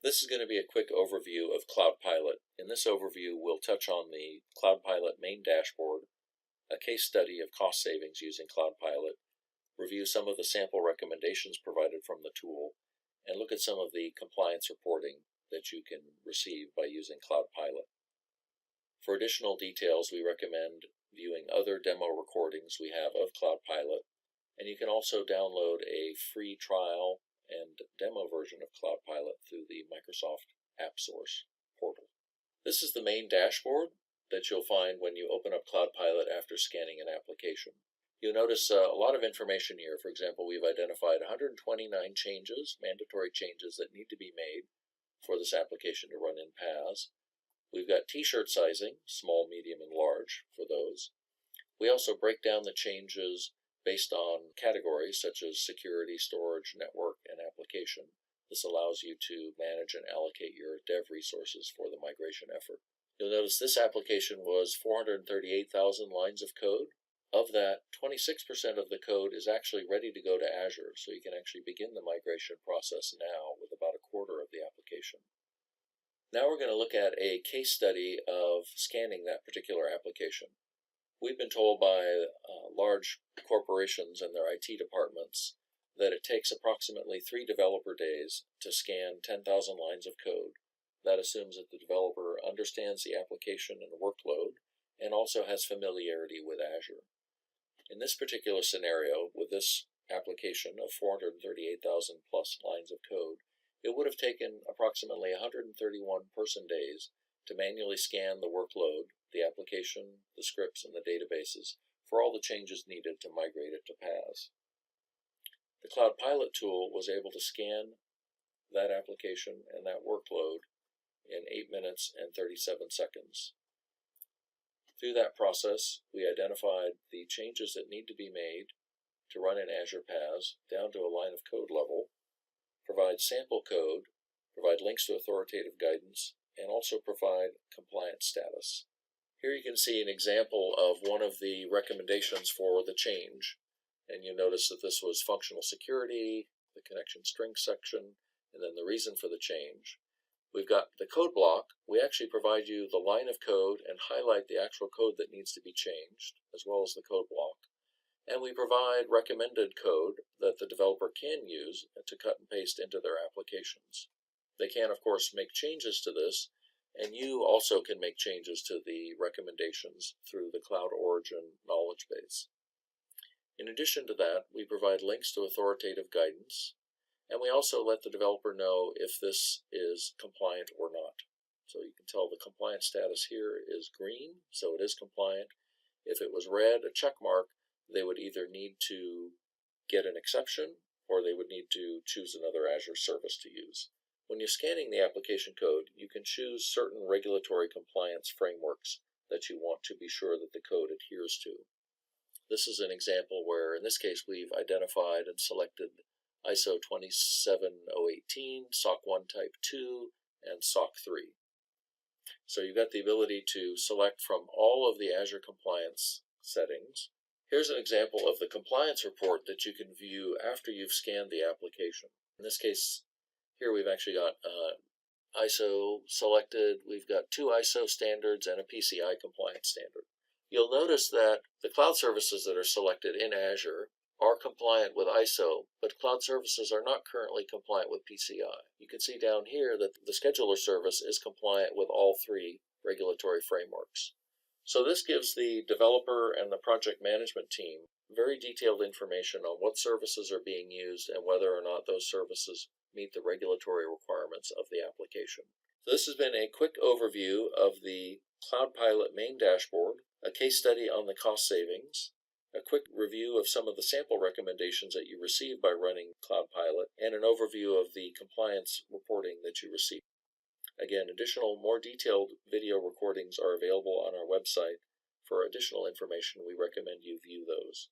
This is going to be a quick overview of CloudPilot. In this overview, we'll touch on the CloudPilot main dashboard, a case study of cost savings using CloudPilot, review some of the sample recommendations provided from the tool, and look at some of the compliance reporting that you can receive by using CloudPilot. For additional details, we recommend viewing other demo recordings we have of CloudPilot, and you can also download a free trial and demo version of CloudPilot through the Microsoft App Source portal. This is the main dashboard that you'll find when you open up CloudPilot after scanning an application. You'll notice a lot of information here. For example, we've identified 129 changes, mandatory changes that need to be made for this application to run in PaaS. We've got t-shirt sizing, small, medium, and large for those. We also break down the changes based on categories such as security, storage, network, and application. This allows you to manage and allocate your dev resources for the migration effort. You'll notice this application was 438,000 lines of code. Of that, 26% of the code is actually ready to go to Azure, so you can actually begin the migration process now with about a quarter of the application. Now we're going to look at a case study of scanning that particular application. We've been told by large corporations and their IT departments that it takes approximately 3 developer days to scan 10,000 lines of code. That assumes that the developer understands the application and workload and also has familiarity with Azure. In this particular scenario, with this application of 438,000 plus lines of code, it would have taken approximately 131 person days to manually scan the workload, the application, the scripts, and the databases for all the changes needed to migrate it to PaaS. The CloudPilot tool was able to scan that application and that workload in 8 minutes and 37 seconds. Through that process, we identified the changes that need to be made to run in Azure PaaS down to a line of code level, provide sample code, provide links to authoritative guidance, and also provide compliance status. Here you can see an example of one of the recommendations for the change, and you notice that this was functional security, the connection string section, and then the reason for the change. We've got the code block. We actually provide you the line of code and highlight the actual code that needs to be changed, as well as the code block. And we provide recommended code that the developer can use to cut and paste into their applications. They can, of course, make changes to this, and you also can make changes to the recommendations through the Cloud Origin knowledge base. In addition to that, we provide links to authoritative guidance, and we also let the developer know if this is compliant or not. So you can tell the compliance status here is green, so it is compliant. If it was red, a check mark, they would either need to get an exception or they would need to choose another Azure service to use. When you're scanning the application code, you can choose certain regulatory compliance frameworks that you want to be sure that the code adheres to. This is an example where, in this case, we've identified and selected ISO 27018, SOC 1 Type 2, and SOC 3. So you've got the ability to select from all of the Azure compliance settings. Here's an example of the compliance report that you can view after you've scanned the application. In this case, here we've actually got ISO selected. We've got 2 ISO standards and a PCI compliance standard. You'll notice that the cloud services that are selected in Azure are compliant with ISO, but cloud services are not currently compliant with PCI. You can see down here that the scheduler service is compliant with all 3 regulatory frameworks. So this gives the developer and the project management team very detailed information on what services are being used and whether or not those services meet the regulatory requirements of the application. So this has been a quick overview of the CloudPilot main dashboard, a case study on the cost savings, a quick review of some of the sample recommendations that you receive by running CloudPilot, and an overview of the compliance reporting that you receive. Again, more detailed video recordings are available on our website. For additional information, we recommend you view those.